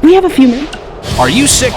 We have a few minutes. Are you sick?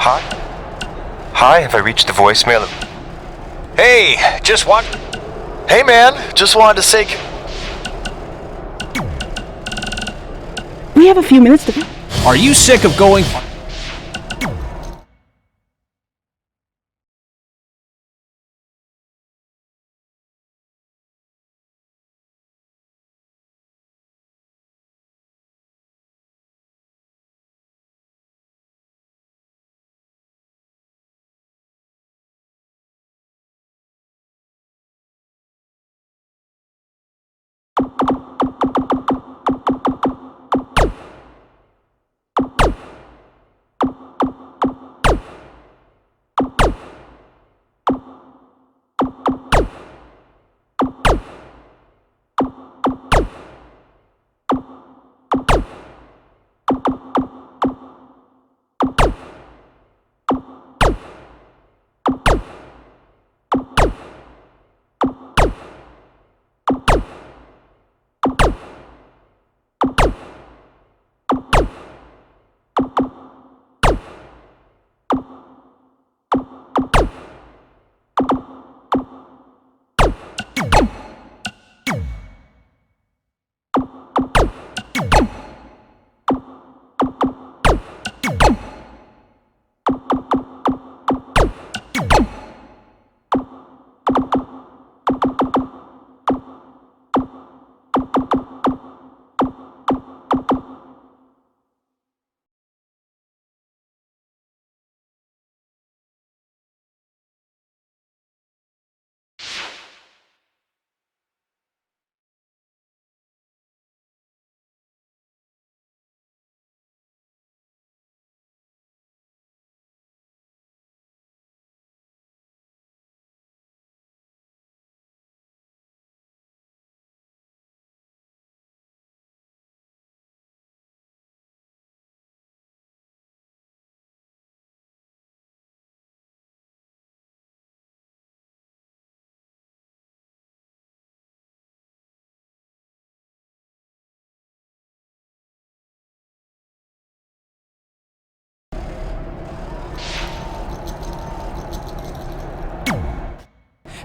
Hi? Hi, have I reached the voicemail of... Hey, just want... Hey man, just wanted to say... We have a few minutes to... Are you sick of going...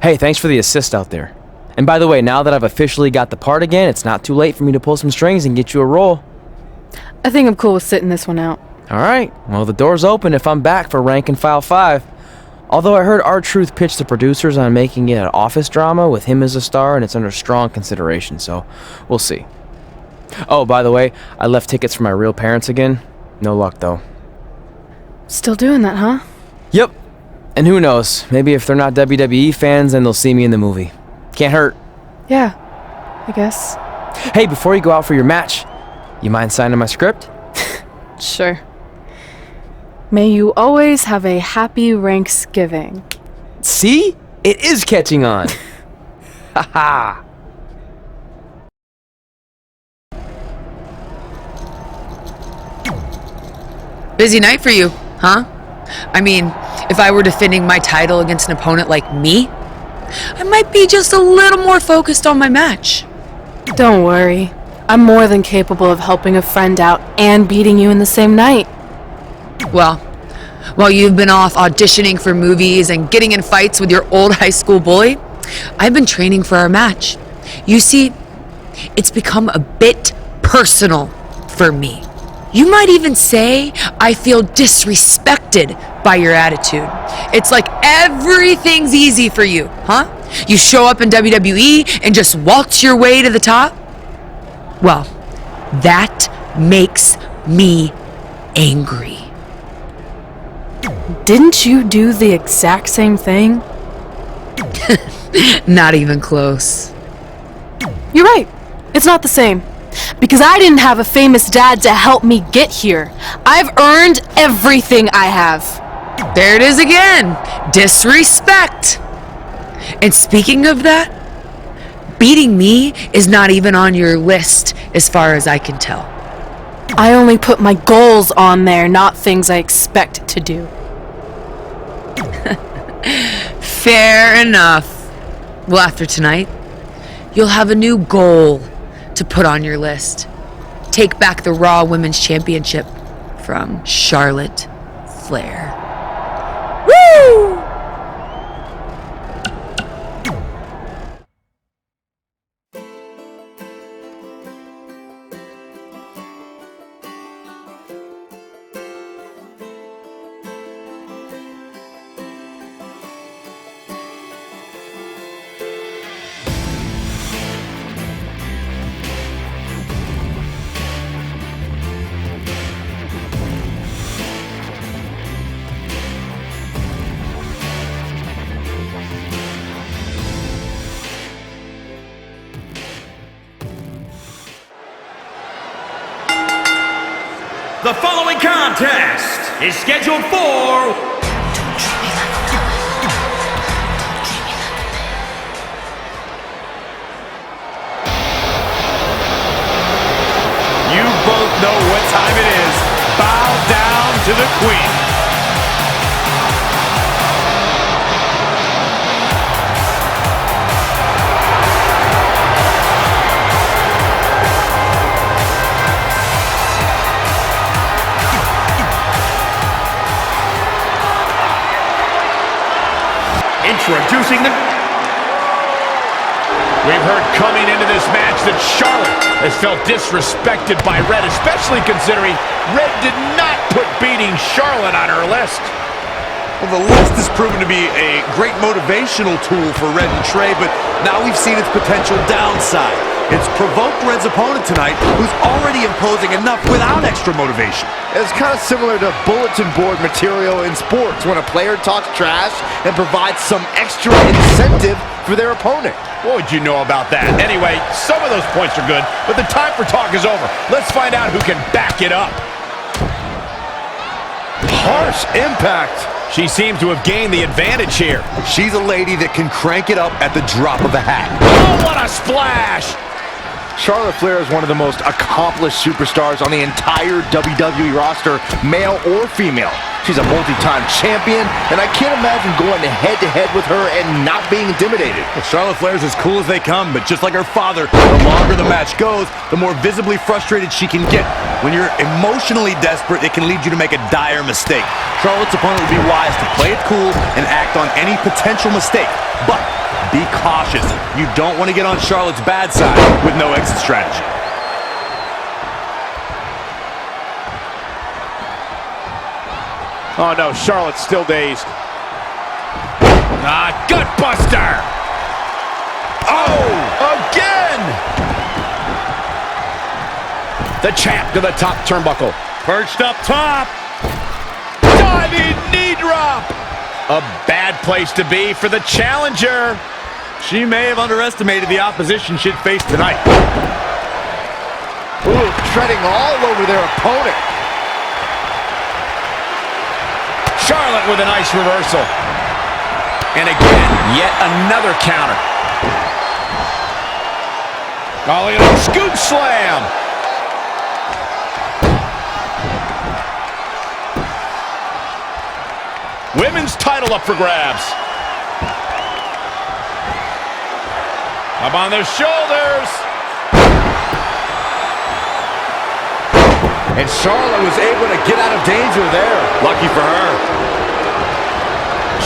Hey, thanks for the assist out there. And by the way, now that I've officially got the part again, it's not too late for me to pull some strings and get you a role. I think I'm cool with sitting this one out. Alright, well the door's open if I'm back for Rank and File 5. Although I heard R-Truth pitch the producers on making it an office drama with him as a star, and it's under strong consideration, so we'll see. Oh, by the way, I left tickets for my real parents again. No luck, though. Still doing that, huh? Yep. And who knows, maybe if they're not WWE fans, then they'll see me in the movie. Can't hurt. Yeah, I guess. Hey, before you go out for your match, you mind signing my script? Sure. May you always have a happy Ranksgiving. See? It is catching on. Haha. Busy night for you, huh? I mean, if I were defending my title against an opponent like me, I might be just a little more focused on my match. Don't worry. I'm more than capable of helping a friend out and beating you in the same night. Well, while you've been off auditioning for movies and getting in fights with your old high school bully, I've been training for our match. You see, it's become a bit personal for me. You might even say I feel disrespected by your attitude. It's like everything's easy for you, huh? You show up in WWE and just waltz your way to the top? Well, that makes me angry. Didn't you do the exact same thing? Not even close. You're right. It's not the same. Because I didn't have a famous dad to help me get here. I've earned everything I have. There it is again. Disrespect. And speaking of that, beating me is not even on your list as far as I can tell. I only put my goals on there, not things I expect to do. Fair enough. Well, after tonight, you'll have a new goal to put on your list. Take back the Raw Women's Championship from Charlotte Flair. Woo! The following contest is scheduled for You both know what time it is. Bow down to the Queen. Introducing the... We've heard coming into this match that Charlotte has felt disrespected by Red, especially considering Red did not put beating Charlotte on her list. Well, the list has proven to be a great motivational tool for Red and Trey, but now we've seen its potential downside. It's provoked Red's opponent tonight, who's already imposing enough without extra motivation. It's kind of similar to bulletin board material in sports when a player talks trash and provides some extra incentive for their opponent. What would you know about that? Anyway, some of those points are good, but the time for talk is over. Let's find out who can back it up. Harsh impact. She seems to have gained the advantage here. She's a lady that can crank it up at the drop of a hat. Oh, what a splash! Charlotte Flair is one of the most accomplished superstars on the entire WWE roster, male or female. She's a multi-time champion, and I can't imagine going head-to-head with her and not being intimidated. Well, Charlotte Flair's as cool as they come, but just like her father, the longer the match goes, the more visibly frustrated she can get. When you're emotionally desperate, it can lead you to make a dire mistake. Charlotte's opponent would be wise to play it cool and act on any potential mistake, but be cautious. You don't want to get on Charlotte's bad side with no exit strategy. Oh no, Charlotte's still dazed. Gut buster! Oh, again! The champ to the top turnbuckle. Perched up top. Diving knee drop! A bad place to be for the challenger. She may have underestimated the opposition she'd face tonight. Ooh, treading all over their opponent. Charlotte with a nice reversal. And again, yet another counter. Oh, look at a scoop slam. Women's title up for grabs. Up on their shoulders. And Charlotte was able to get out of danger there. Lucky for her.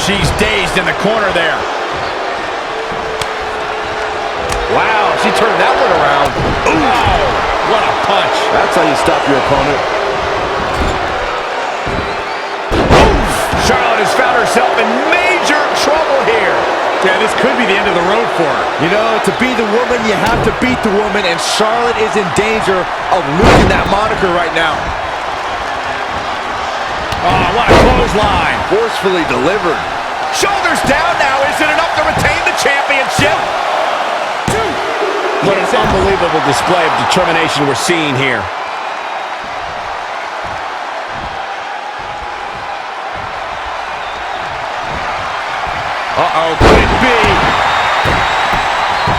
She's dazed in the corner there. Wow, she turned that one around. Ooh, what a punch. That's how you stop your opponent. Charlotte has found herself in major trouble here. Yeah, this could be the end of the road for her. You know, to be the woman, you have to beat the woman, and Charlotte is in danger of losing that moniker right now. Oh, what a clothesline. Forcefully delivered. Shoulders down now. Is it enough to retain the championship? What an unbelievable display of determination we're seeing here. Uh-oh, could it be?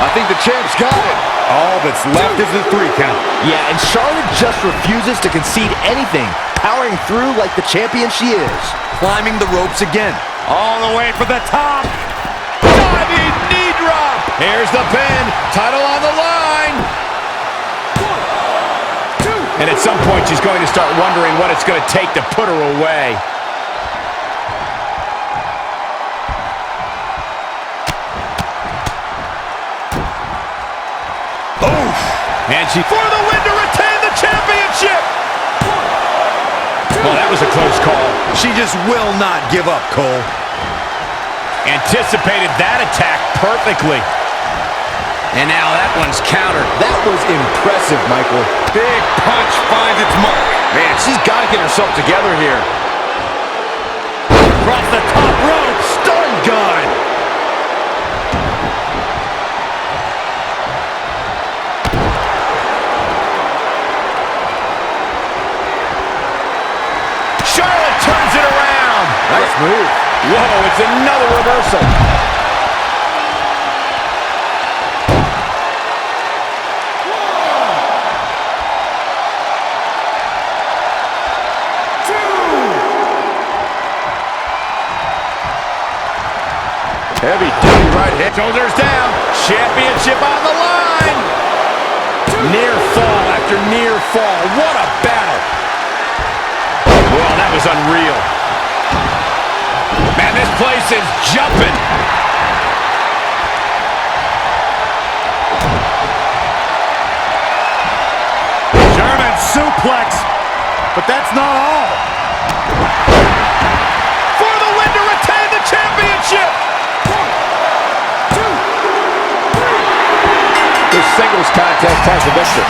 I think the champ's got it. All that's left is the 3 count. Yeah, and Charlotte just refuses to concede anything, powering through like the champion she is. Climbing the ropes again. All the way for the top. Diving knee drop. Here's the pin. Title on the line. 1, 2. And at some point, she's going to start wondering what it's going to take to put her away. Oof. And she for the win to retain the championship. Well, that was a close call. She just will not give up, Cole. Anticipated that attack perfectly. And now that one's countered. That was impressive, Michael. Big punch finds its mark. Man, she's got to get herself together here. Across the top rope. Stun gun. Charlotte turns it around. Nice move. Whoa, it's another reversal. Heavy duty right hand. Shoulders down. Championship on the line. Near fall after near fall. What a battle. Well, that was unreal. Man, this place is jumping. German suplex. But that's not all. For the win to retain the championship. 1, 2. This singles contest has a victor.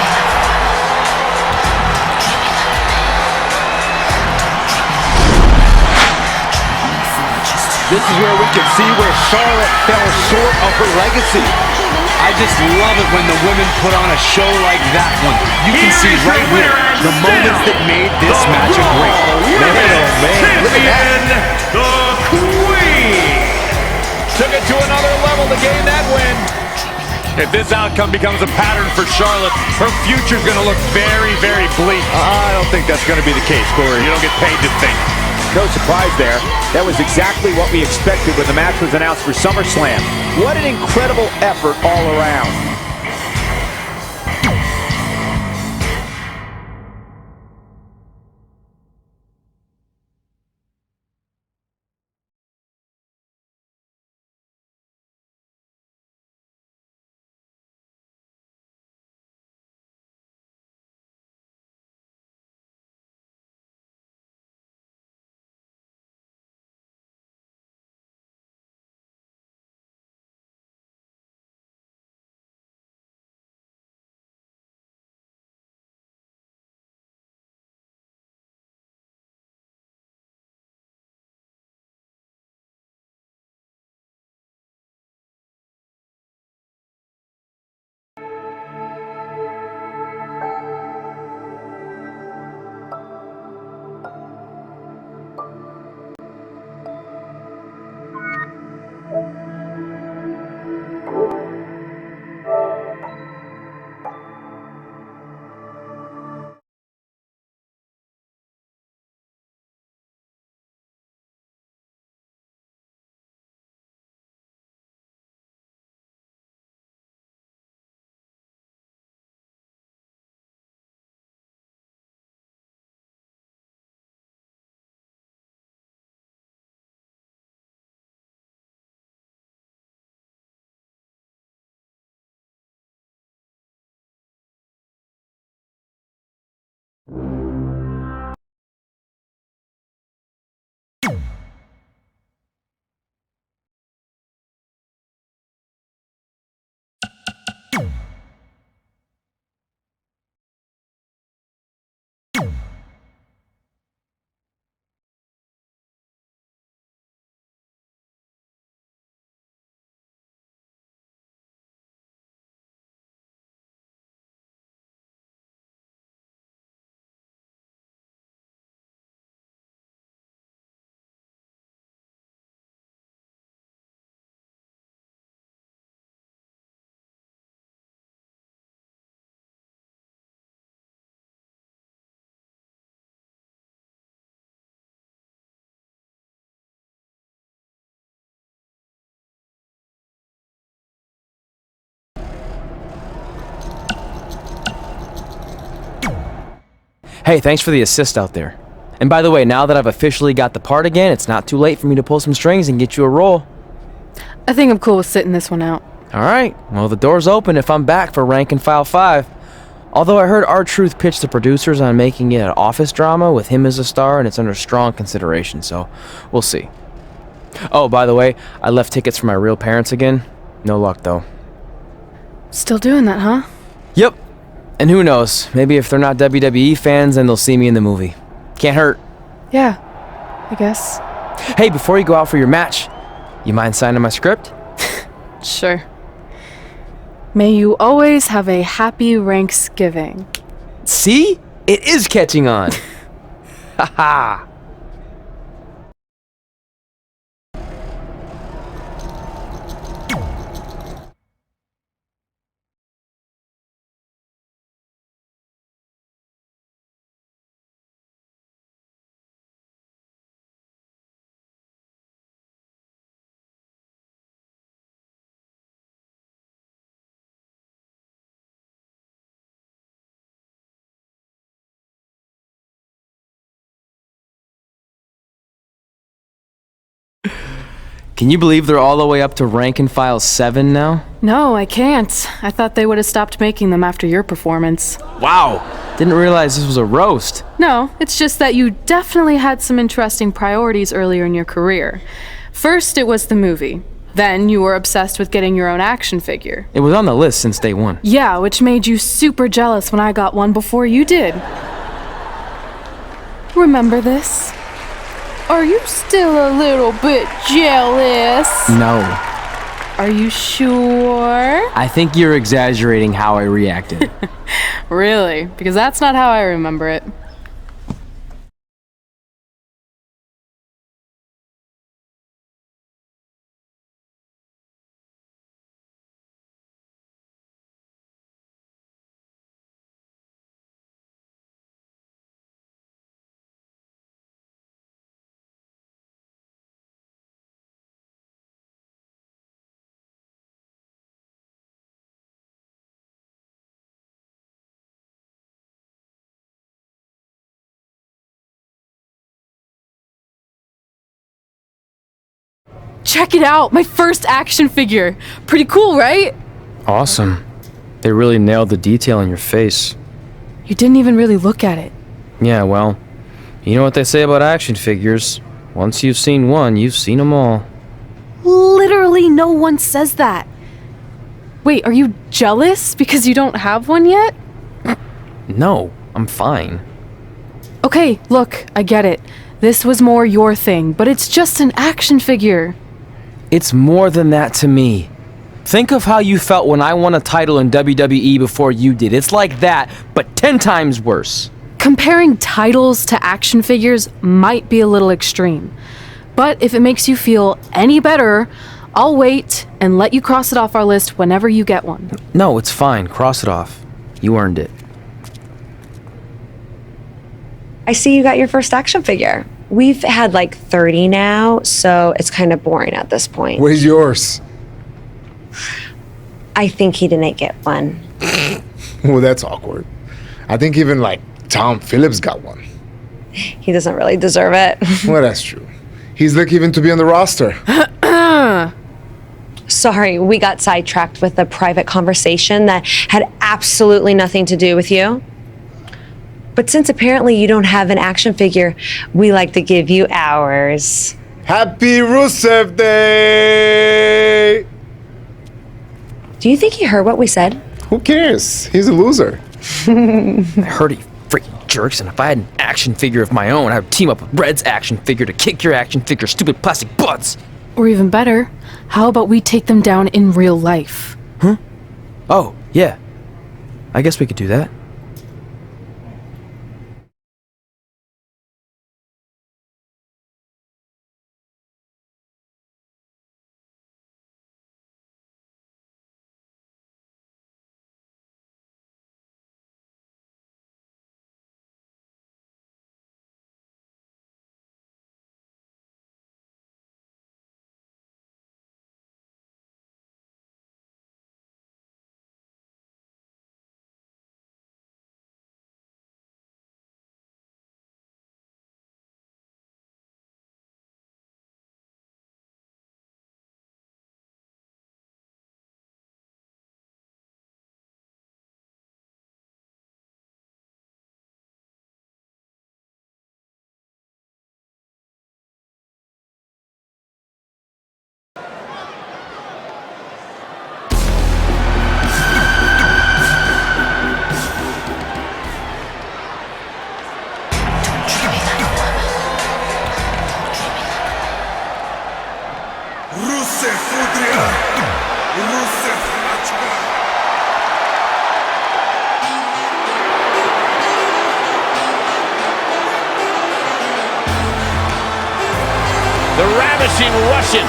This is where we can see where Charlotte fell short of her legacy. I just love it when the women put on a show like that one. You can see right here the moments that made this match a great. Man, oh man, look at that. The Queen took it to another level to gain that win. If this outcome becomes a pattern for Charlotte, her future's going to look very, very bleak. I don't think that's going to be the case, Corey. You don't get paid to think. no surprise there. That was exactly what we expected when the match was announced for SummerSlam. What an incredible effort all around. Hey, thanks for the assist out there. And by the way, now that I've officially got the part again, it's not too late for me to pull some strings and get you a role. I think I'm cool with sitting this one out. Alright, well the door's open if I'm back for Rank and File 5. Although I heard R-Truth pitch the producers on making it an office drama with him as a star, and it's under strong consideration, so we'll see. Oh, by the way, I left tickets for my real parents again. No luck though. Still doing that, huh? Yep. And who knows, maybe if they're not WWE fans, then they'll see me in the movie. Can't hurt. Yeah, I guess. Hey, before you go out for your match, you mind signing my script? Sure. May you always have a happy Ranksgiving. See? It is catching on. Haha. Can you believe they're all the way up to Rank and File 7 now? No, I can't. I thought they would have stopped making them after your performance. Wow! Didn't realize this was a roast. No, it's just that you definitely had some interesting priorities earlier in your career. First, it was the movie. Then you were obsessed with getting your own action figure. It was on the list since day one. Yeah, which made you super jealous when I got one before you did. Remember this? Are you still a little bit jealous? No. Are you sure? I think you're exaggerating how I reacted. Really? Because that's not how I remember it. Check it out, my first action figure. Pretty cool, right? Awesome. They really nailed the detail in your face. You didn't even really look at it. Yeah, well, you know what they say about action figures. Once you've seen one, you've seen them all. Literally no one says that. Wait, are you jealous because you don't have one yet? No, I'm fine. Okay, look, I get it. This was more your thing, but it's just an action figure. It's more than that to me. Think of how you felt when I won a title in WWE before you did. It's like that, but 10 times worse. Comparing titles to action figures might be a little extreme. But if it makes you feel any better, I'll wait and let you cross it off our list whenever you get one. No, it's fine. Cross it off. You earned it. I see you got your first action figure. We've had like 30 now, so it's kind of boring at this point. Where's yours? I think he didn't get one. Well, that's awkward. I think even like Tom Phillips got one. He doesn't really deserve it. Well, that's true. He's lucky even to be on the roster. Sorry, we got sidetracked with a private conversation that had absolutely nothing to do with you. But since apparently you don't have an action figure, we like to give you ours. Happy Rusev Day! Do you think he heard what we said? Who cares? He's a loser. I heard he freaking jerks, and if I had an action figure of my own, I would team up with Red's action figure to kick your action figure stupid plastic butts. Or even better, how about we take them down in real life? Huh? Oh, yeah. I guess we could do that. The ravishing Russian.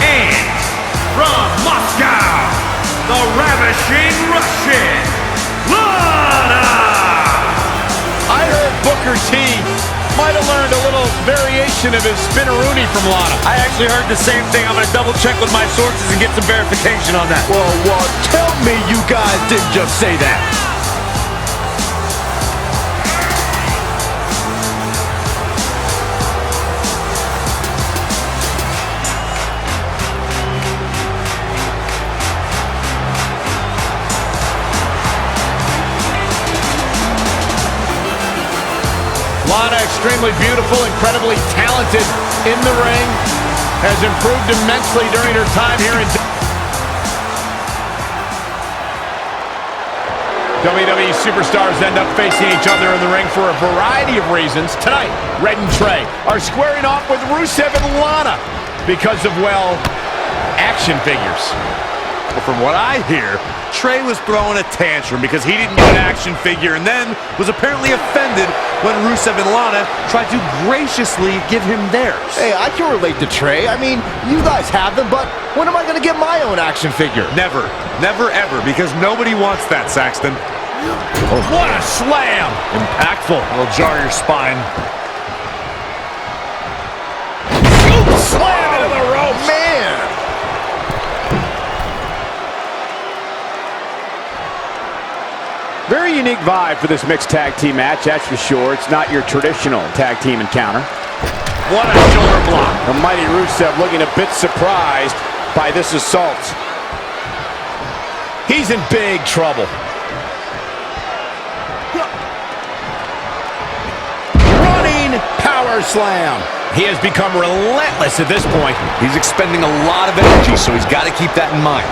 And from Moscow, the ravishing Russian, Lana! I heard Booker T might have learned a little variation of his spinneroonie from Lana. I actually heard the same thing. I'm going to double check with my sources and get some verification on that. Well, tell me you guys didn't just say that. Lana, extremely beautiful, incredibly talented in the ring, has improved immensely during her time here in WWE superstars end up facing each other in the ring for a variety of reasons. Tonight, Red and Trey are squaring off with Rusev and Lana because of, well, action figures. Well, from what I hear, Trey was throwing a tantrum because he didn't get an action figure and then was apparently offended when Rusev and Lana tried to graciously give him theirs. Hey, I can relate to Trey. I mean, you guys have them, but when am I going to get my own action figure? Never. Never, ever, because nobody wants that, Saxton. Oh, what a slam! Impactful. It'll jar your spine. Slam into the ropes! Man! Very unique vibe for this mixed tag team match, that's for sure. It's not your traditional tag team encounter. What a shoulder block. The mighty Rusev looking a bit surprised by this assault. He's in big trouble. Running power slam. He has become relentless at this point. He's expending a lot of energy, so he's got to keep that in mind.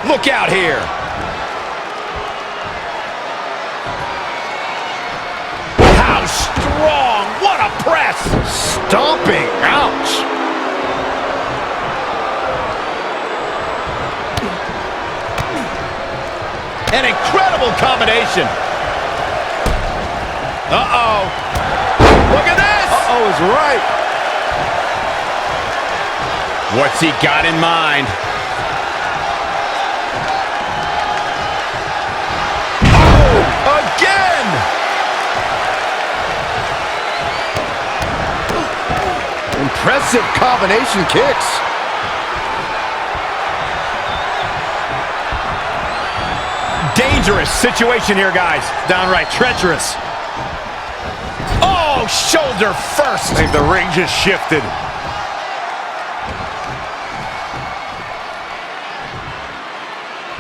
Look out here. How strong. What a press. Stomping. Ouch. An incredible combination. Uh-oh. Look at this. Uh-oh is right. What's he got in mind? Oh, again. Impressive combination kicks. Dangerous situation here, guys. Downright treacherous. Oh, shoulder first. I think the ring just shifted.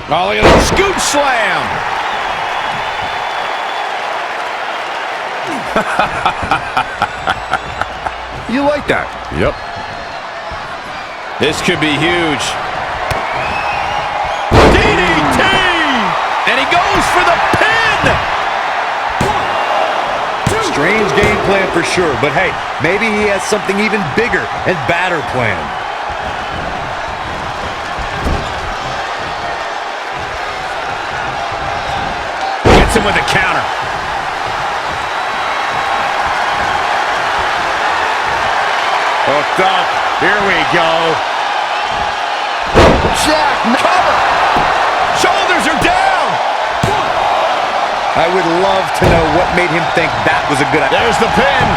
Oh, look at that scoop slam. You like that? Yep. This could be huge. DDT! And he goes for the pin! Strange game plan for sure, but hey, maybe he has something even bigger and badder planned. Gets him with a counter. Hooked up. Here we go. Jack, cover. Shoulders are down. I would love to know what made him think that was a good idea. There's the pin.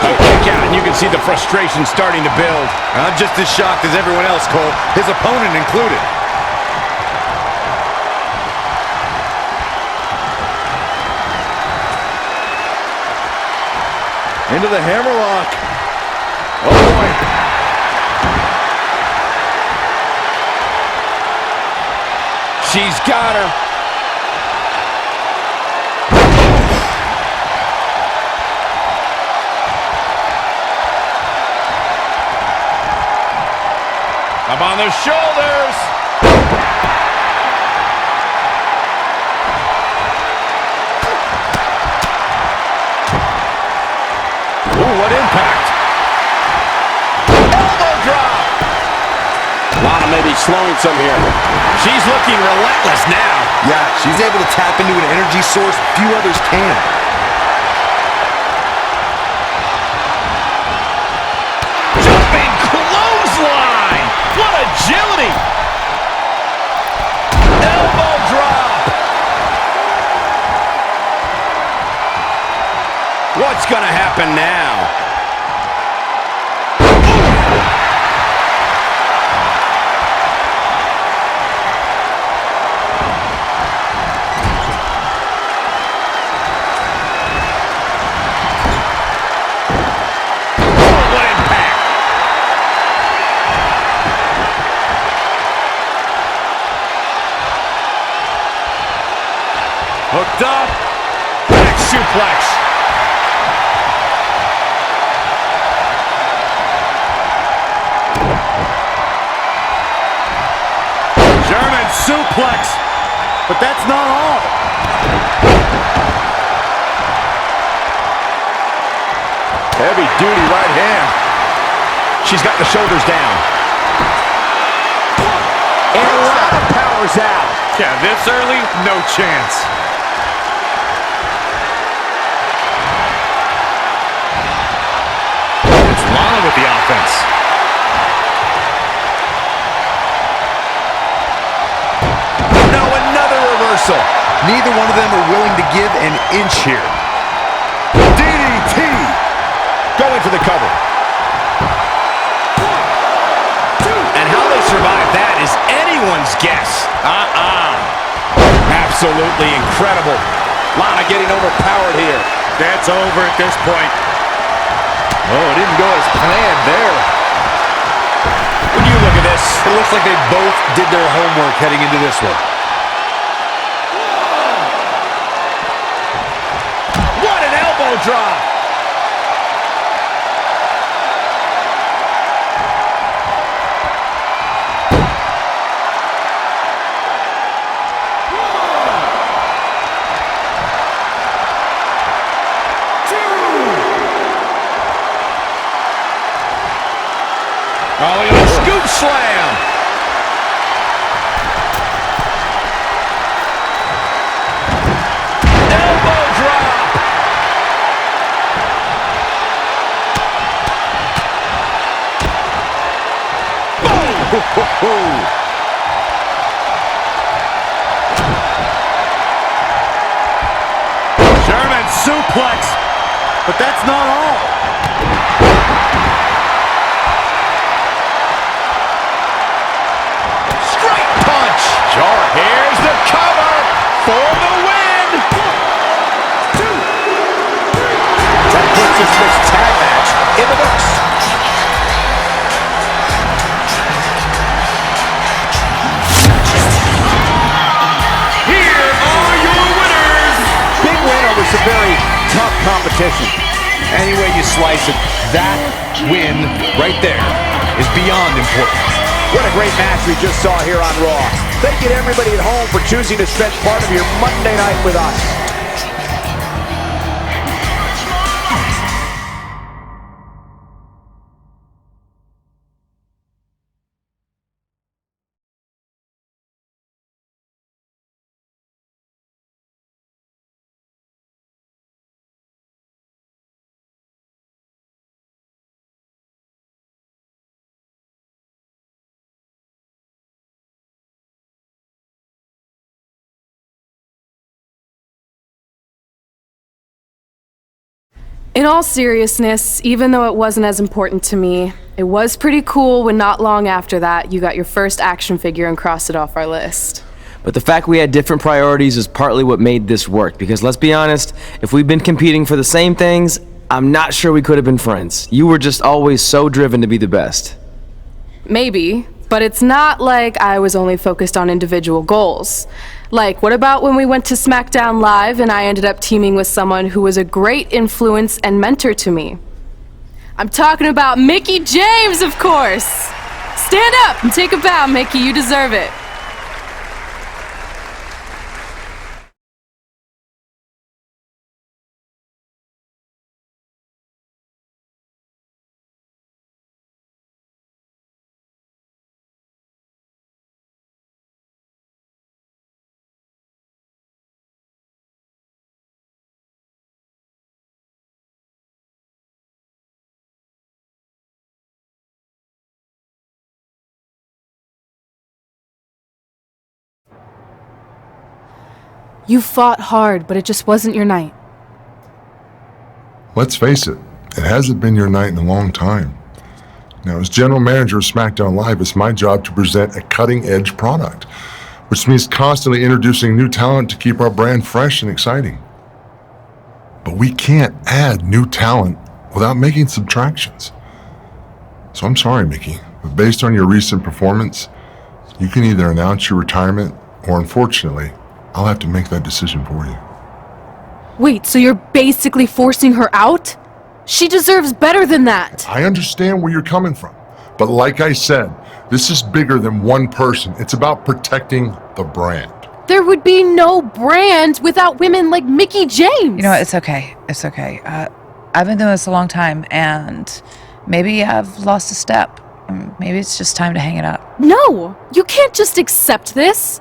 A kick out, and you can see the frustration starting to build. I'm just as shocked as everyone else, Cole, his opponent included. Into the hammerlock. Oh, boy. She's got her. Up on the shoulders. Ooh, what impact. Elbow drop. Lana may be slowing some here. She's looking relentless now. Yeah, she's able to tap into an energy source few others can. Jumping clothesline. What agility. Elbow drop. What's going to happen now? Hooked up. Back suplex. German suplex. But that's not all. Heavy duty right hand. She's got the shoulders down. And Lana powers out. Yeah, this early, no chance. It's Lana with the offense. Now another reversal. Neither one of them are willing to give an inch here. DDT. Going for the cover. And how they survive that is anyone's guess. Absolutely incredible. Lana getting overpowered here. That's over at this point. Oh, it didn't go as planned there. When you look at this, It looks like they both did their homework heading into this one. what an elbow drop. Oh, look at a scoop slam. Elbow drop. German suplex. But that's not all. Straight punch. Sure. Here's the cover for the win. That puts this mixed tag match in the books. Here are your winners. Big win over some very tough competition. Any way you slice it, that win right there is beyond important. What a great match we just saw here on Raw. Thank you to everybody at home for choosing to spend part of your Monday night with us. In all seriousness, even though it wasn't as important to me, it was pretty cool when not long after that you got your first action figure and crossed it off our list. But the fact we had different priorities is partly what made this work, because let's be honest, if we'd been competing for the same things, I'm not sure we could have been friends. You were just always so driven to be the best. Maybe, but it's not like I was only focused on individual goals. Like, what about when we went to SmackDown Live and I ended up teaming with someone who was a great influence and mentor to me? I'm talking about Mickie James, of course! Stand up and take a bow, Mickie, you deserve it. You fought hard, but it just wasn't your night. Let's face it hasn't been your night in a long time. Now, as general manager of SmackDown Live, it's my job to present a cutting-edge product, which means constantly introducing new talent to keep our brand fresh and exciting. But we can't add new talent without making subtractions. So I'm sorry, Mickie, but based on your recent performance, you can either announce your retirement or, unfortunately, I'll have to make that decision for you. Wait, so you're basically forcing her out? She deserves better than that. I understand where you're coming from, but like I said, this is bigger than one person. It's about protecting the brand. There would be no brand without women like Mickie James. You know what? It's okay. It's okay. I've been doing this a long time, and maybe I've lost a step. Maybe it's just time to hang it up. No, you can't just accept this.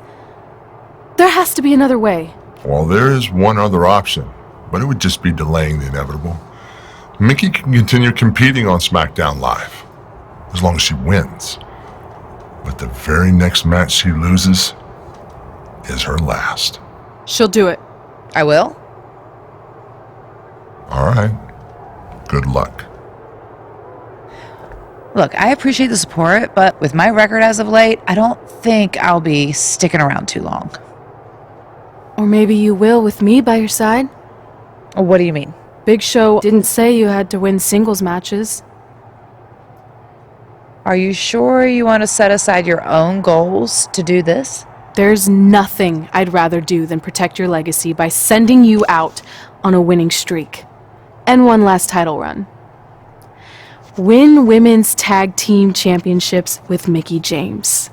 There has to be another way. Well, there is one other option, but it would just be delaying the inevitable. Mickie can continue competing on SmackDown Live, as long as she wins. But the very next match she loses is her last. She'll do it. I will? All right. Good luck. Look, I appreciate the support, but with my record as of late, I don't think I'll be sticking around too long. Or maybe you will with me by your side. What do you mean? Big Show didn't say you had to win singles matches. Are you sure you want to set aside your own goals to do this? There's nothing I'd rather do than protect your legacy by sending you out on a winning streak. And one last title run. Win women's tag team championships with Mickie James.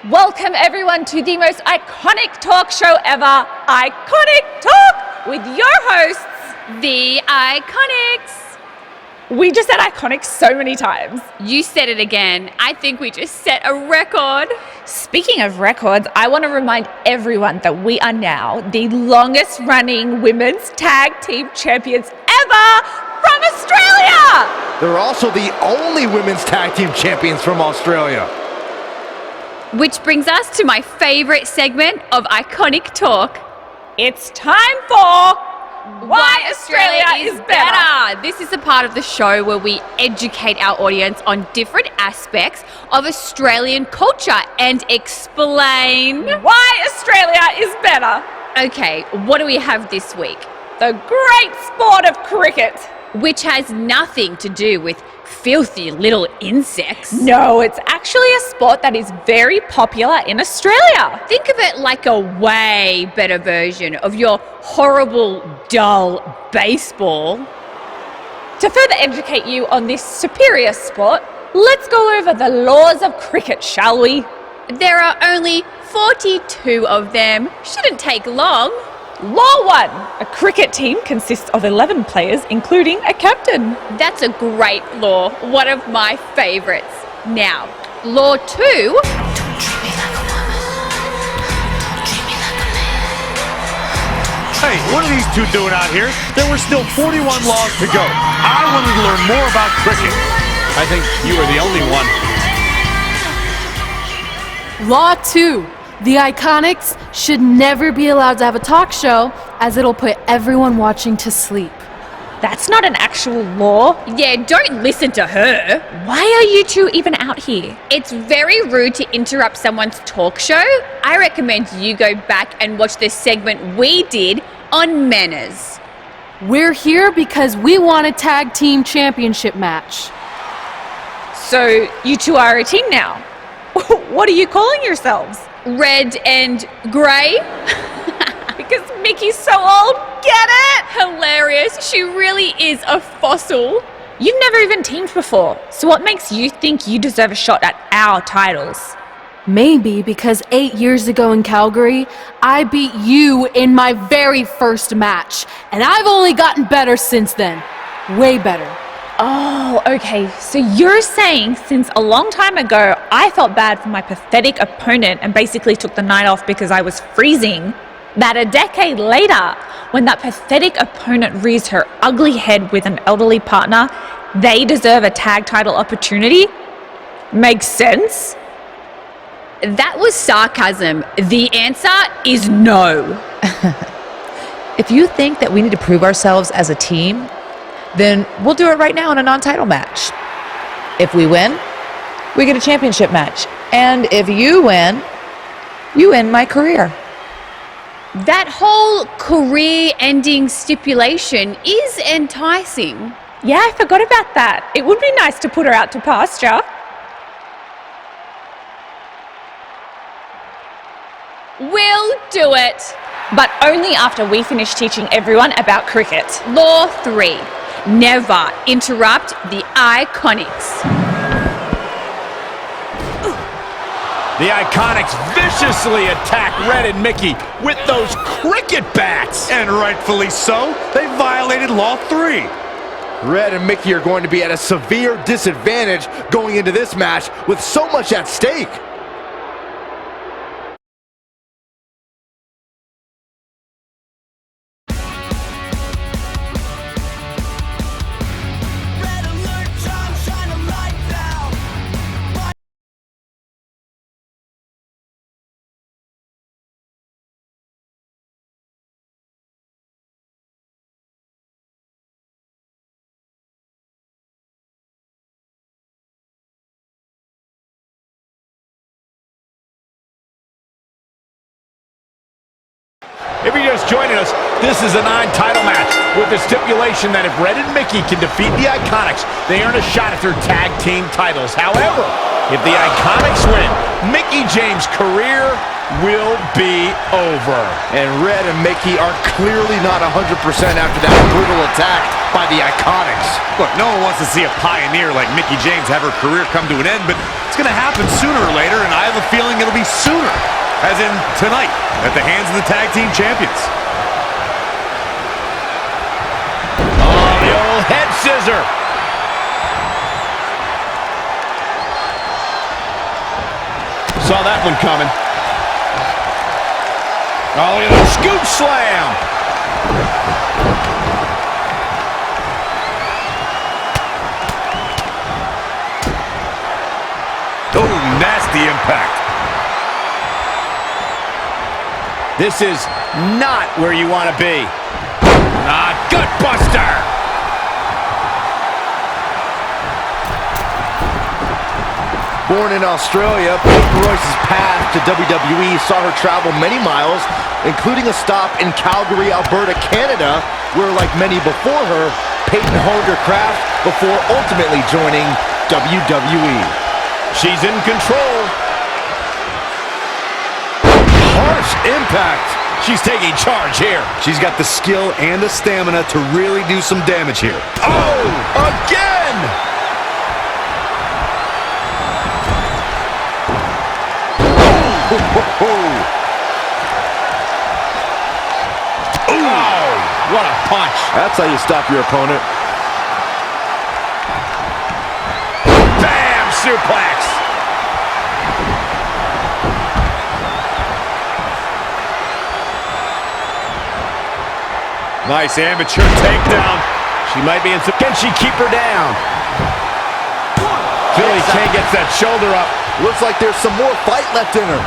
Welcome everyone to the most iconic talk show ever, Iconic Talk, with your hosts, The Iconics. we just said iconic so many times. You said it again. I think we just set a record. Speaking of records, I want to remind everyone that we are now the longest running women's tag team champions ever from Australia! They're also the only women's tag team champions from Australia. Which brings us to my favorite segment of Iconic Talk. It's time for Why Australia is Better! This is a part of the show where we educate our audience on different aspects of Australian culture and explain Why Australia is better! Okay, what do we have this week? The great sport of cricket. Which has nothing to do with filthy little insects. No, it's actually a sport that is very popular in Australia. Think of it like a way better version of your horrible, dull baseball. To further educate you on this superior sport, let's go over the laws of cricket, shall we? There are only 42 of them. Shouldn't take long. Law 1. A cricket team consists of 11 players, including a captain. That's a great law. One of my favourites. Now, Law 2. Hey, what are these two doing out here? There were still 41 laws to go. I wanted to learn more about cricket. I think you were the only one. Law 2. The Iconics should never be allowed to have a talk show, as it'll put everyone watching to sleep. That's not an actual law. Yeah, don't listen to her. Why are you two even out here? It's very rude to interrupt someone's talk show. I recommend you go back and watch the segment we did on manners. We're here because we want a tag team championship match. So you two are a team now. What are you calling yourselves? Red and grey? Because Mickey's so old, get it? Hilarious. She really is a fossil. You've never even teamed before, so what makes you think you deserve a shot at our titles? Maybe because 8 years ago in Calgary, I beat you in my very first match, and I've only gotten better since then. Way better. Oh, okay. So you're saying since a long time ago, I felt bad for my pathetic opponent and basically took the night off because I was freezing, that a decade later, when that pathetic opponent rears her ugly head with an elderly partner, they deserve a tag title opportunity? Makes sense? That was sarcasm. The answer is no. If you think that we need to prove ourselves as a team, then we'll do it right now in a non-title match. If we win, we get a championship match. And if you win my career. That whole career-ending stipulation is enticing. Yeah, I forgot about that. It would be nice to put her out to pasture. We'll do it. But only after we finish teaching everyone about cricket. Law 3. Never interrupt the Iconics. The Iconics viciously attack Red and Mickie with those cricket bats. And rightfully so, they violated Law 3. Red and Mickie are going to be at a severe disadvantage going into this match with so much at stake. If you're just joining us, this is a 9-title match with the stipulation that if Red and Mickey can defeat the Iconics, they earn a shot at their tag team titles. However, if the Iconics win, Mickey James' career will be over. And Red and Mickey are clearly not 100% after that brutal attack by the Iconics. Look, no one wants to see a pioneer like Mickey James have her career come to an end, but it's going to happen sooner or later, and I have a feeling it'll be sooner, as in tonight, at the hands of the tag team champions. Oh, the old head scissor. Saw that one coming. Oh, look at the scoop slam. Oh, nasty impact. This is not where you want to be. Gut buster. Born in Australia, Peyton Royce's path to WWE saw her travel many miles, including a stop in Calgary, Alberta, Canada, where, like many before her, Peyton honed her craft before ultimately joining WWE. She's in control. Harsh impact. She's taking charge here. She's got the skill and the stamina to really do some damage here. Oh, again! Oh, what a punch. That's how you stop your opponent. Bam! Suplex. Nice amateur takedown. She might be in some... Can she keep her down? Billy Kay gets that shoulder up. Looks like there's some more fight left in her.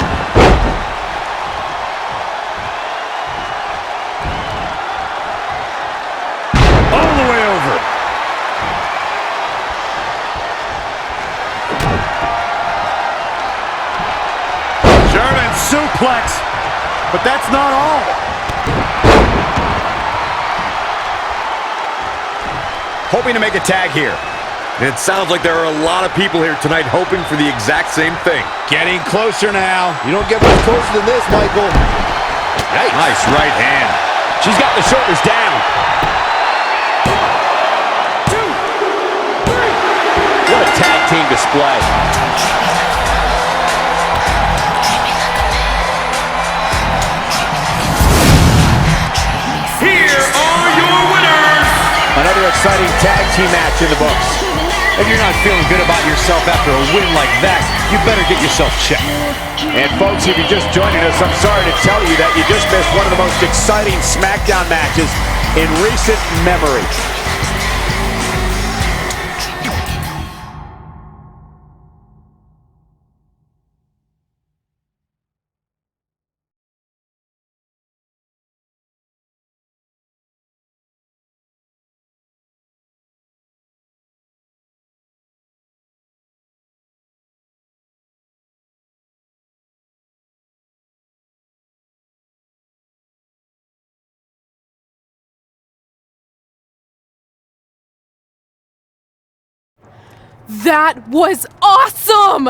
All the way over. German suplex. But that's not all. Hoping to make a tag here. It sounds like there are a lot of people here tonight hoping for the exact same thing. Getting closer now. You don't get much closer than this, Michael. Nice right hand. She's got the shoulders down. 1, 2, 3. What a tag team display. Here are your winners. Another exciting tag team match in the books. If you're not feeling good about yourself after a win like that, you better get yourself checked. And folks, if you're just joining us, I'm sorry to tell you that you just missed one of the most exciting SmackDown matches in recent memory. That was awesome!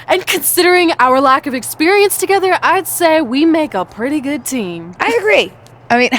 And considering our lack of experience together, I'd say we make a pretty good team. I agree. I mean,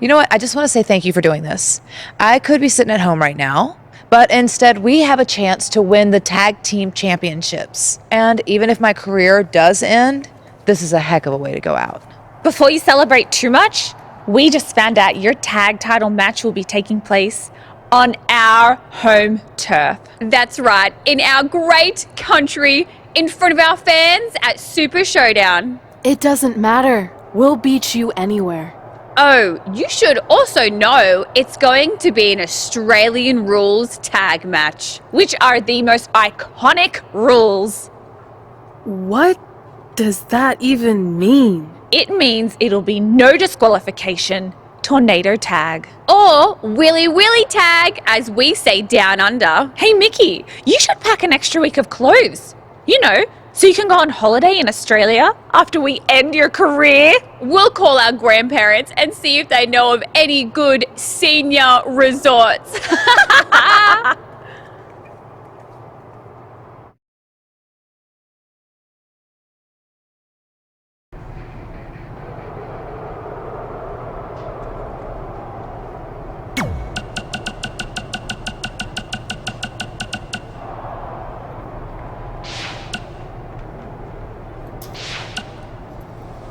you know what? I just want to say thank you for doing this. I could be sitting at home right now, but instead we have a chance to win the tag team championships. And even if my career does end, this is a heck of a way to go out. Before you celebrate too much, we just found out your tag title match will be taking place on our home turf. That's right, in our great country, in front of our fans at Super Showdown. It doesn't matter. We'll beat you anywhere. Oh, you should also know it's going to be an Australian rules tag match, which are the most iconic rules. What does that even mean? It means it'll be no disqualification, tornado tag. Or Willy Willy tag, as we say down under. Hey Mickey, you should pack an extra week of clothes. You know, So you can go on holiday in Australia after we end your career? We'll call our grandparents and see if they know of any good senior resorts.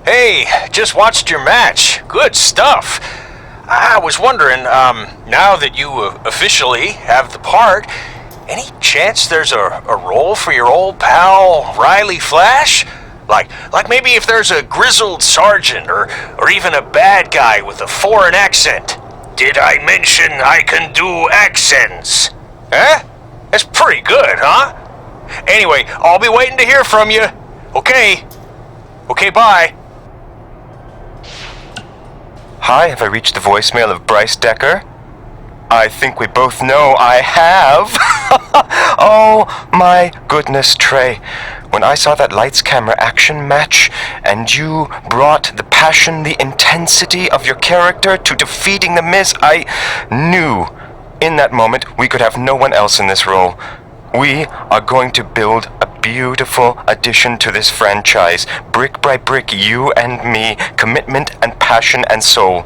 Hey, just watched your match. Good stuff. I was wondering, now that you officially have the part, any chance there's a role for your old pal, Riley Flash? Like maybe if there's a grizzled sergeant or even a bad guy with a foreign accent. Did I mention I can do accents? Huh? That's pretty good, huh? Anyway, I'll be waiting to hear from you. Okay, bye. Hi, have I reached the voicemail of Bryce Decker? I think we both know I have. Oh my goodness, Trey. When I saw that lights camera action match and you brought the passion, the intensity of your character to defeating the Miz, I knew in that moment we could have no one else in this role. We are going to build a beautiful addition to this franchise. Brick by brick, you and me, commitment and passion and soul.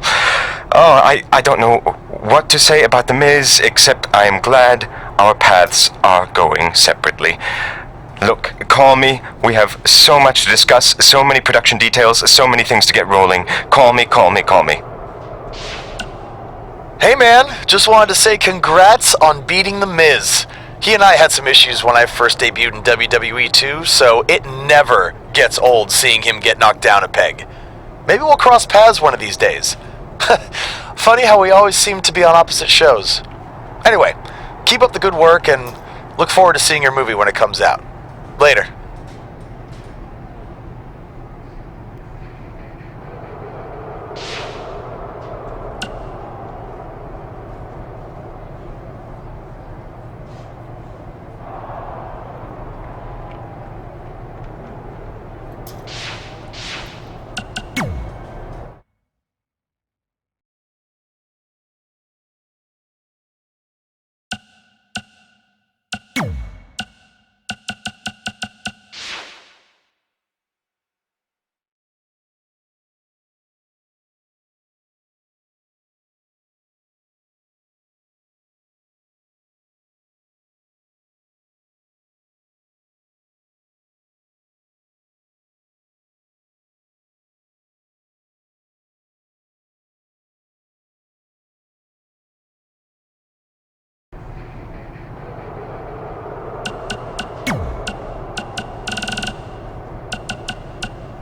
Oh, I don't know what to say about The Miz, except I am glad our paths are going separately. Look, call me. We have so much to discuss, so many production details, so many things to get rolling. Call me. Hey man, just wanted to say congrats on beating The Miz. He and I had some issues when I first debuted in WWE too, so it never gets old seeing him get knocked down a peg. Maybe we'll cross paths one of these days. Funny how we always seem to be on opposite shows. Anyway, keep up the good work and look forward to seeing your movie when it comes out. Later.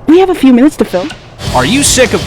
We have a few minutes to fill. Are you sick of...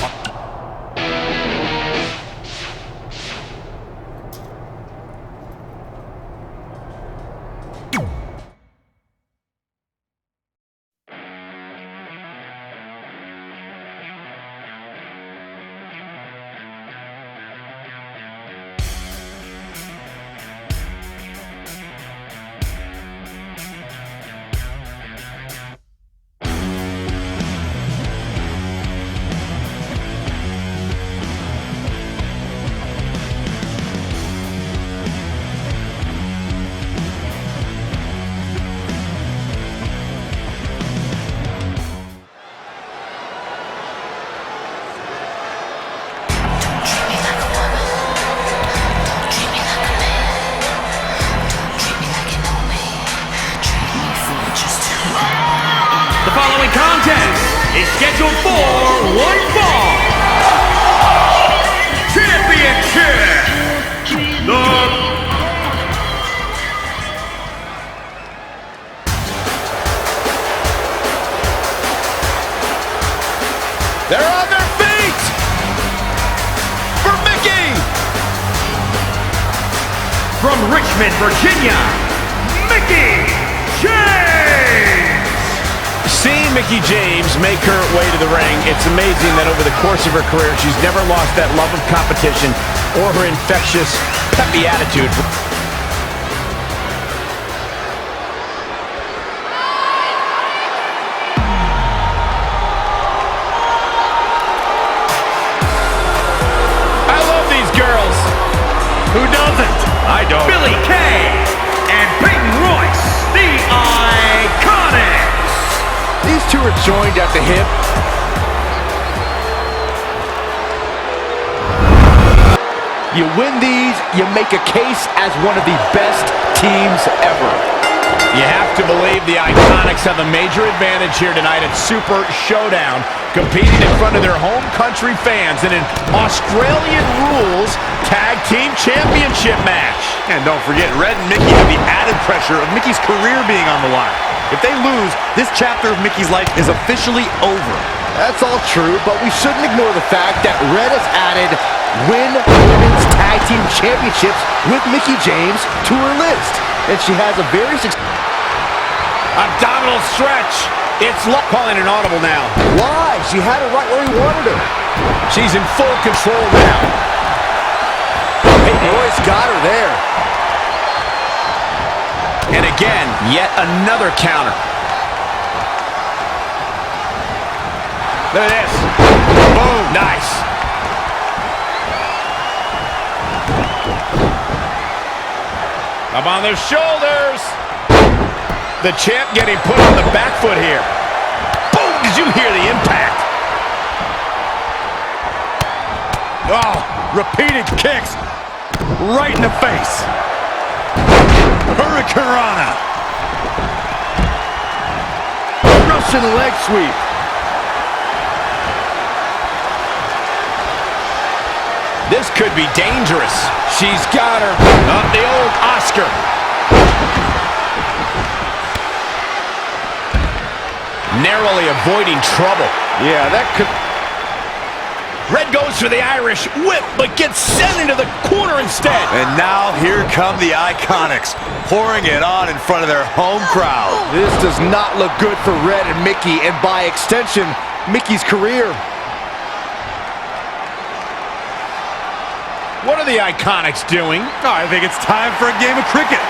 The following contest is scheduled for one fall. Championship. They're on their feet! For Mickey! From Richmond, Virginia, Mickey James! Seeing Mickey James make her way to the ring, it's amazing that over the course of her career, she's never lost that love of competition or her infectious, peppy attitude. Billy Kay and Peyton Royce, the Iconics. These two are joined at the hip. You win these, you make a case as one of the best teams ever. You have to believe the Iconics have a major advantage here tonight at Super Showdown, competing in front of their home country fans in an Australian Rules Tag Team Championship match. And don't forget, Red and Mickey have the added pressure of Mickey's career being on the line. If they lose, this chapter of Mickey's life is officially over. That's all true, but we shouldn't ignore the fact that Red has added Win Women's Tag Team Championships with Mickie James to her list. And she has a very abdominal stretch. It's calling an audible now. Why? She had it right where he wanted her. She's in full control now. Peyton Royce got her there. And again, yet another counter. Look at this. Boom. Nice. Up on their shoulders. The champ getting put on the back foot here. Boom! Did you hear the impact? Oh, repeated kicks right in the face. Hurricanrana. Russian leg sweep. This could be dangerous. She's got her. Up the old Oscar. Narrowly avoiding trouble. Yeah, that could... Red goes for the Irish whip, but gets sent into the corner instead. And now here come the Iconics, pouring it on in front of their home crowd. This does not look good for Red and Mickey, and by extension, Mickey's career. What are the Iconics doing? Oh, I think it's time for a game of cricket.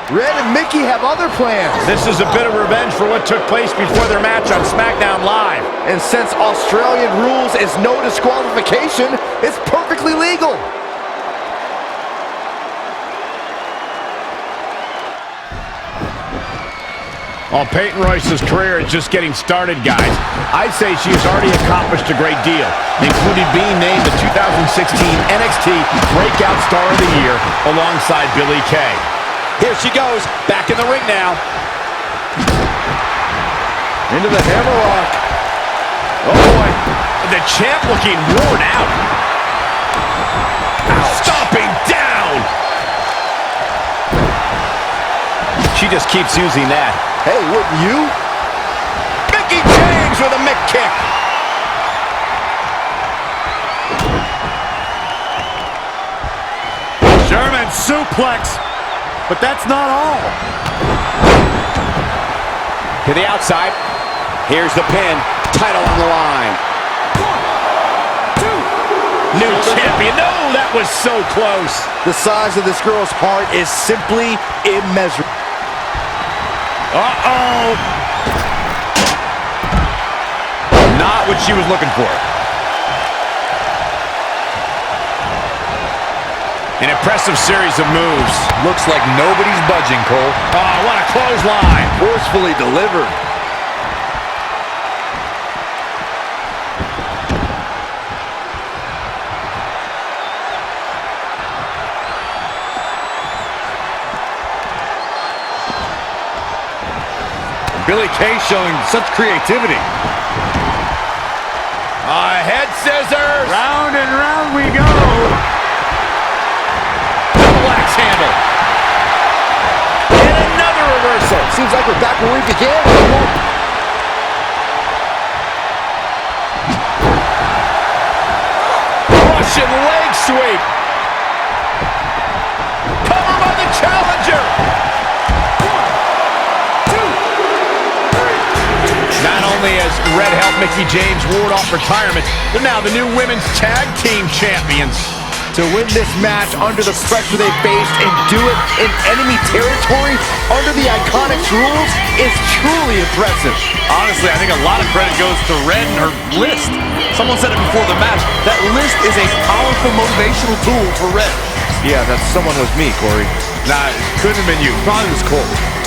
Red and Mickey have other plans. This is a bit of revenge for what took place before their match on SmackDown Live. And since Australian Rules is no disqualification, it's perfectly legal. While Peyton Royce's career is just getting started, guys, I'd say she has already accomplished a great deal, including being named the 2016 NXT Breakout Star of the Year alongside Billy Kay. Here she goes, back in the ring now. Into the hammerlock. Oh boy, the champ looking worn out. Stomping down. She just keeps using that. Hey, wouldn't you? Mickie James with a Mick kick. German suplex. But that's not all. To the outside. Here's the pin. Title on the line. 1, 2. New champion. No, that was so close. The size of this girl's heart is simply immeasurable. Uh-oh. Not what she was looking for. An impressive series of moves. Looks like nobody's budging, Cole. Oh, what a clothesline. Forcefully delivered. Billy Kay showing such creativity. Head scissors. Round and round we go. Axe handle. And another reversal. Seems like we're back where we began. Russian leg sweep. Cover by the challenger. 1, 2, 3. Not only has Red helped Mickie James ward off retirement, they're now the new women's tag team champions. To win this match under the pressure they faced and do it in enemy territory under the Iconics rules is truly impressive. Honestly, I think a lot of credit goes to Red and her list. Someone said it before the match. That list is a powerful motivational tool for Red. Yeah, that someone was me, Corey. Nah, it couldn't have been you. Probably was Cole.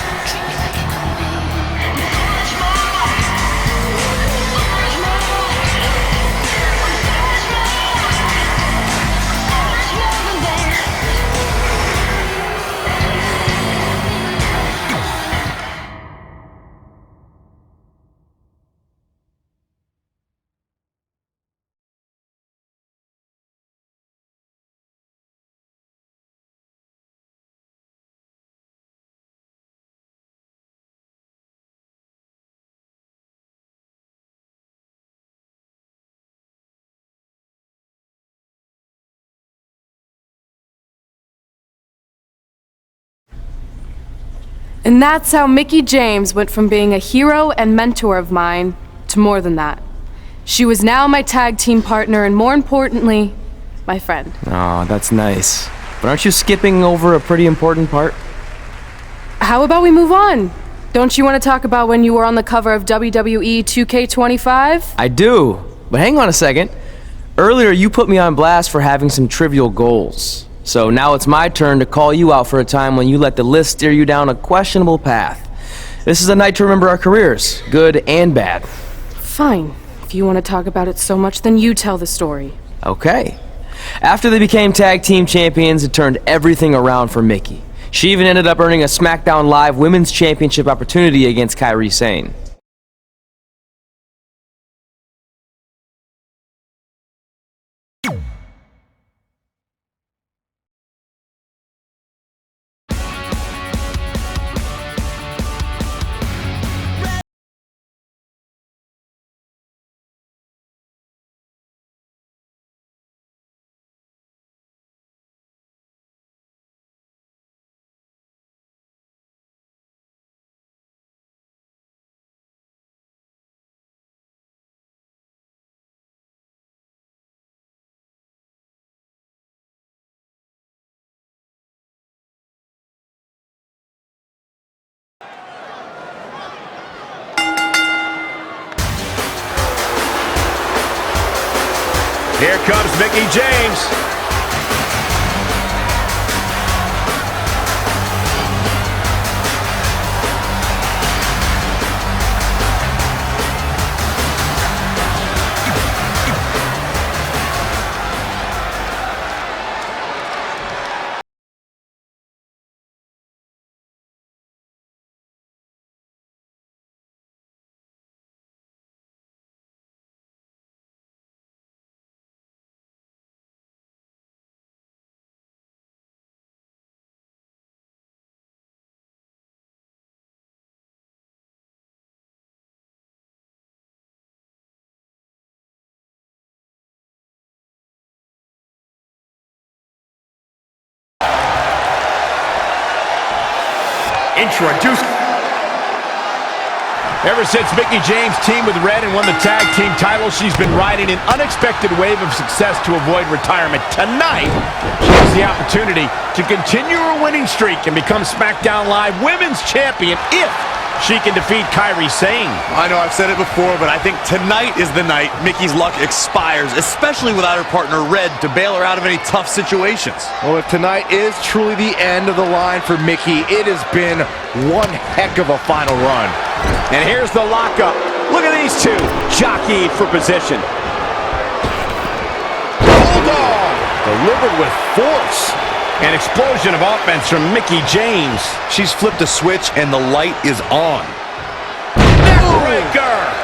And that's how Mickie James went from being a hero and mentor of mine to more than that. She was now my tag team partner and, more importantly, my friend. Aw, that's nice. But aren't you skipping over a pretty important part? How about we move on? Don't you want to talk about when you were on the cover of WWE 2K25? I do, but hang on a second. Earlier, you put me on blast for having some trivial goals. So now it's my turn to call you out for a time when you let the list steer you down a questionable path. This is a night to remember our careers, good and bad. Fine. If you want to talk about it so much, then you tell the story. Okay. After they became tag team champions, it turned everything around for Mickie. She even ended up earning a SmackDown Live Women's Championship opportunity against Kairi Sane. Here comes Mickie James. Introduce. Ever since Mickie James teamed with Red and won the tag team title, she's been riding an unexpected wave of success to avoid retirement. Tonight, she has the opportunity to continue her winning streak and become SmackDown Live Women's Champion if she can defeat Kairi Sane. I know I've said it before, but I think tonight is the night Mickie's luck expires, especially without her partner Red to bail her out of any tough situations. Well, if tonight is truly the end of the line for Mickie, it has been one heck of a final run. And here's the lockup. Look at these two jockeying for position. Bulldog delivered with force. An explosion of offense from Mickie James. She's flipped a switch and the light is on. Neckbreaker!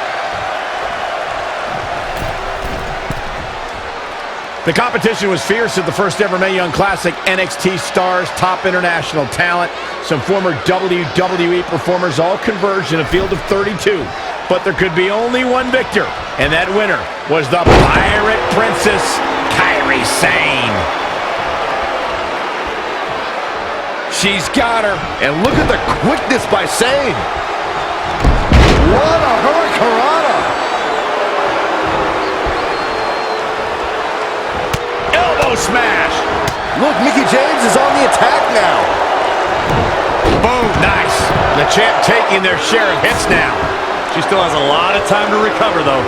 The competition was fierce at the first ever Mae Young Classic. NXT stars, top international talent, some former WWE performers all converged in a field of 32. But there could be only one victor, and that winner was the Pirate Princess, Kairi Sane. She's got her, and look at the quickness by Sane. What a hurricanrana! Elbow elbow smash. Look, Mickie James is on the attack now. Boom, nice. The champ taking their share of hits now. She still has a lot of time to recover, though.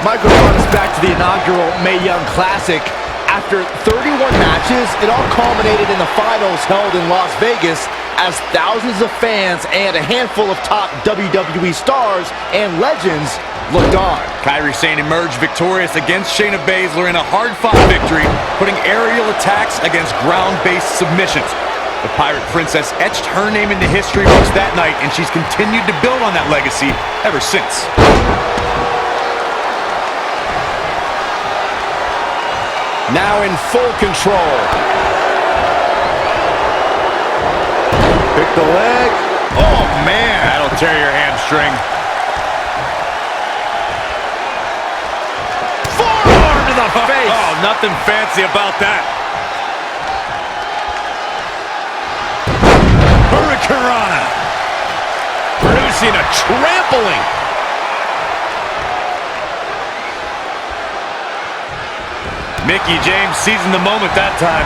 Michael brought us back to the inaugural Mae Young Classic. After 31 matches, it all culminated in the finals held in Las Vegas as thousands of fans and a handful of top WWE stars and legends looked on. Kairi Sane emerged victorious against Shayna Baszler in a hard-fought victory, putting aerial attacks against ground-based submissions. The Pirate Princess etched her name into history books that night, and she's continued to build on that legacy ever since. Now in full control. Pick the leg. Oh, man. That'll tear your hamstring. Forearm to the face. Oh, nothing fancy about that. Hurricanrana. Producing a trampling. Mickie James seizing the moment that time.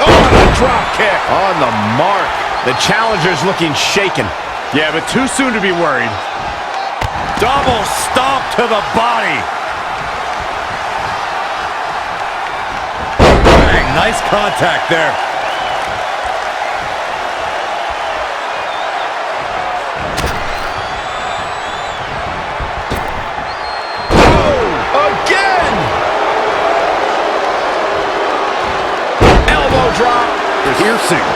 Oh, the drop kick. On the mark. The challenger's looking shaken. Yeah, but too soon to be worried. Double stomp to the body. Bang, nice contact there. Drop. Piercing.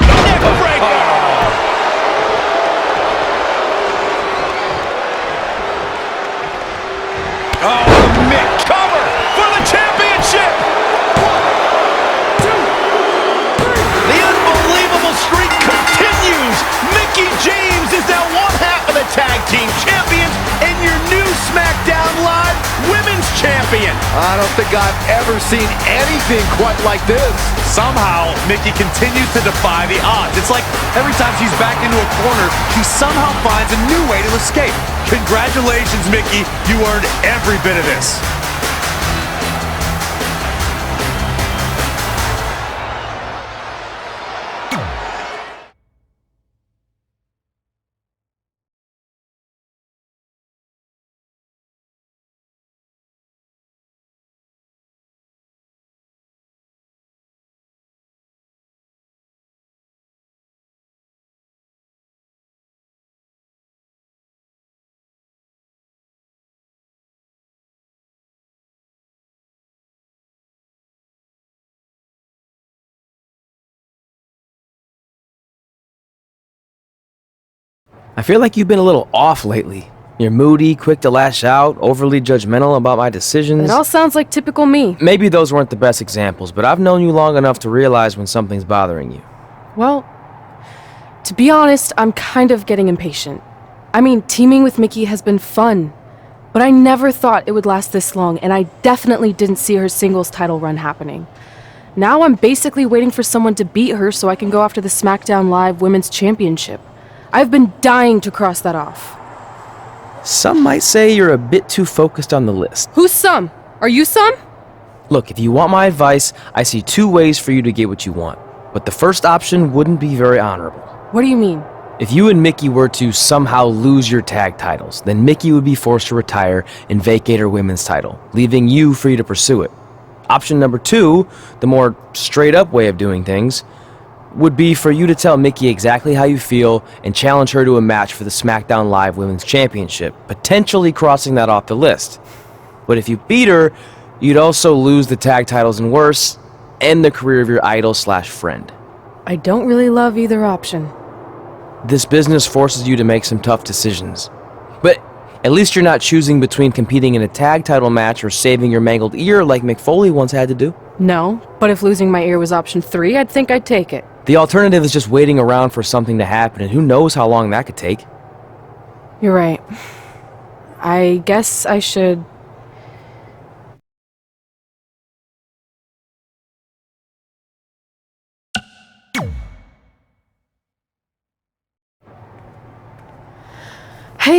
Neck breaker. Oh, Mick cover for the championship. 1, 2, 3. The unbelievable streak continues. Mickie James is now one half of the tag team champions and your new SmackDown Live Women's Champion. I don't think I've ever seen anything quite like this. Somehow, Mickie continues to defy the odds. It's like every time she's backed into a corner, she somehow finds a new way to escape. Congratulations, Mickie. You earned every bit of this. I feel like you've been a little off lately. You're moody, quick to lash out, overly judgmental about my decisions. It all sounds like typical me. Maybe those weren't the best examples, but I've known you long enough to realize when something's bothering you. Well, to be honest, I'm kind of getting impatient. I mean, teaming with Mickie has been fun, but I never thought it would last this long, and I definitely didn't see her singles title run happening. Now I'm basically waiting for someone to beat her so I can go after the SmackDown Live Women's Championship. I've been dying to cross that off. Some might say you're a bit too focused on the list. Who's some? Are you some? Look, if you want my advice, I see two ways for you to get what you want. But the first option wouldn't be very honorable. What do you mean? If you and Mickie were to somehow lose your tag titles, then Mickie would be forced to retire and vacate her women's title, leaving you free to pursue it. Option number two, the more straight-up way of doing things, would be for you to tell Mickie exactly how you feel and challenge her to a match for the SmackDown Live Women's Championship, potentially crossing that off the list. But if you beat her, you'd also lose the tag titles and worse, end the career of your idol/friend. I don't really love either option. This business forces you to make some tough decisions. But at least you're not choosing between competing in a tag title match or saving your mangled ear like Mick Foley once had to do. No, but if losing my ear was option 3, I'd think I'd take it. The alternative is just waiting around for something to happen, and who knows how long that could take. You're right. I guess I should...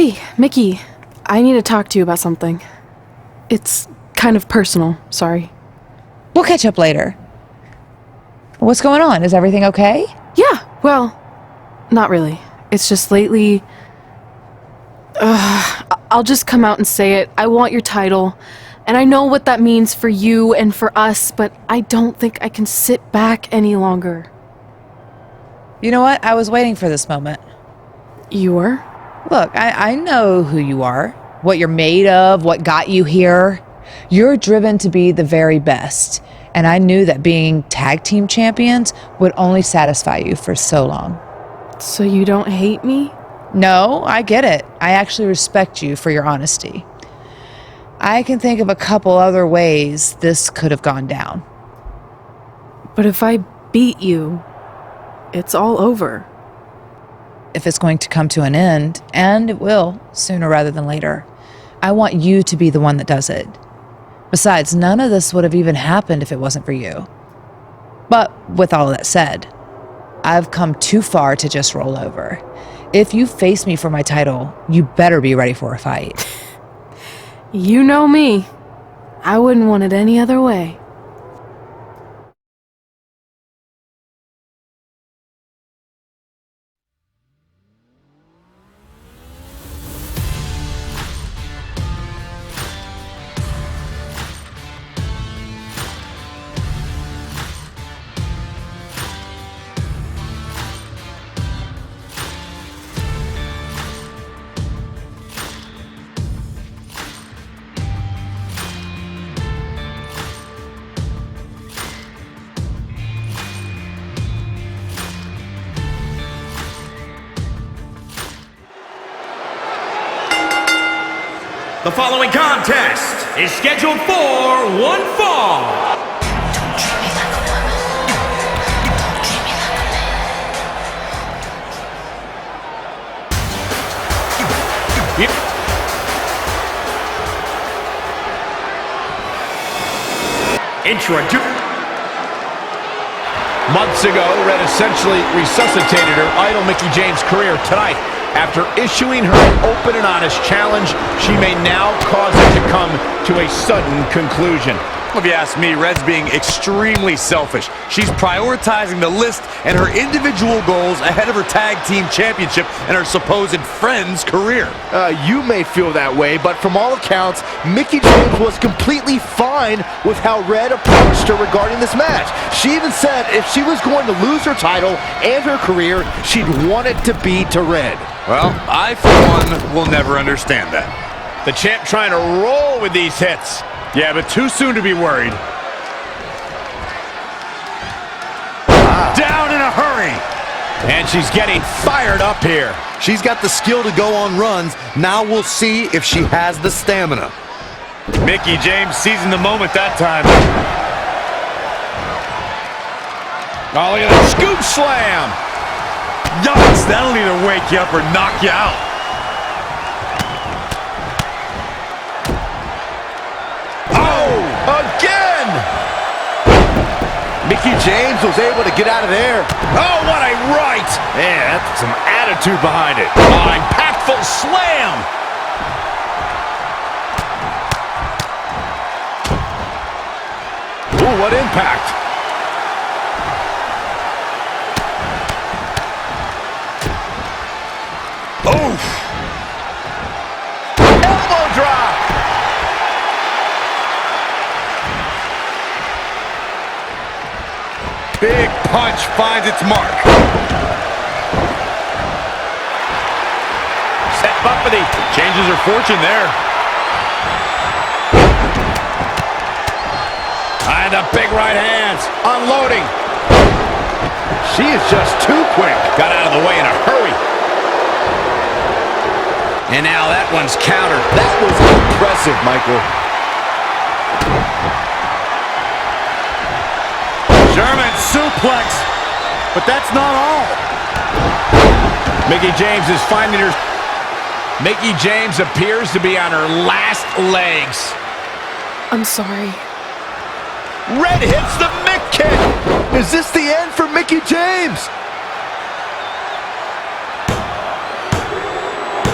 Hey, Mickey. I need to talk to you about something. It's kind of personal, sorry. We'll catch up later. What's going on? Is everything okay? Yeah, well, not really. It's just lately... I'll just come out and say it. I want your title. And I know what that means for you and for us, but I don't think I can sit back any longer. You know what? I was waiting for this moment. You were? Look, I know who you are, what you're made of, what got you here. You're driven to be the very best. And I knew that being tag team champions would only satisfy you for so long. So you don't hate me? No, I get it. I actually respect you for your honesty. I can think of a couple other ways this could have gone down. But if I beat you, it's all over. If it's going to come to an end, and it will, sooner rather than later, I want you to be the one that does it. Besides, none of this would have even happened if it wasn't for you. But with all that said, I've come too far to just roll over. If you face me for my title, you better be ready for a fight. You know me. I wouldn't want it any other way. The following contest is scheduled for one fall. Months ago, Red essentially resuscitated her idol Mickie James' career. Tonight, after issuing her an open and honest challenge, she may now cause it to come to a sudden conclusion. If you ask me, Red's being extremely selfish. She's prioritizing the list and her individual goals ahead of her tag team championship and her supposed friend's career. You may feel that way, but from all accounts, Mickie James was completely fine with how Red approached her regarding this match. She even said if she was going to lose her title and her career, she'd want it to be to Red. Well, I, for one, will never understand that. The champ trying to roll with these hits. Yeah, but too soon to be worried. Down in a hurry. And she's getting fired up here. She's got the skill to go on runs. Now we'll see if she has the stamina. Mickie James seizing the moment that time. Oh, look at that scoop slam. Yikes, that'll either wake you up or knock you out. Again! Mickie James was able to get out of there. Oh, what a right! Man, that's some attitude behind it. Oh, impactful slam! Ooh, what impact! Oof! Elbow drop! Big punch finds its mark. Set Buffety changes her fortune there. And the big right hands, unloading. She is just too quick. Got out of the way in a hurry. And now that one's countered. That was impressive, Michael. German suplex, but that's not all. Mickie James is finding her. Mickie James appears to be on her last legs. I'm sorry. Red hits the Mick kick. Is this the end for Mickie James?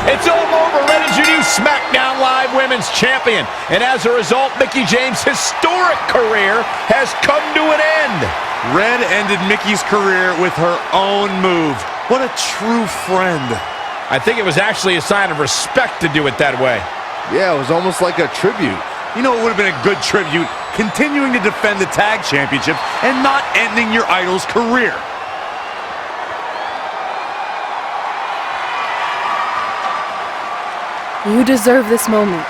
It's all over. Red is your new SmackDown Live Women's Champion. And as a result, Mickie James' historic career has come to an end. Red ended Mickie's career with her own move. What a true friend. I think it was actually a sign of respect to do it that way. Yeah, it was almost like a tribute. You know, it would have been a good tribute, continuing to defend the tag championship and not ending your idol's career. You deserve this moment.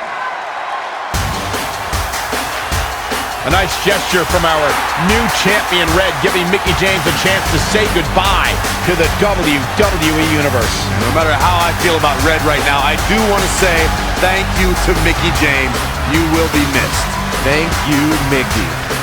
A nice gesture from our new champion, Red, giving Mickie James a chance to say goodbye to the WWE Universe. No matter how I feel about Red right now, I do want to say thank you to Mickie James. You will be missed. Thank you, Mickie.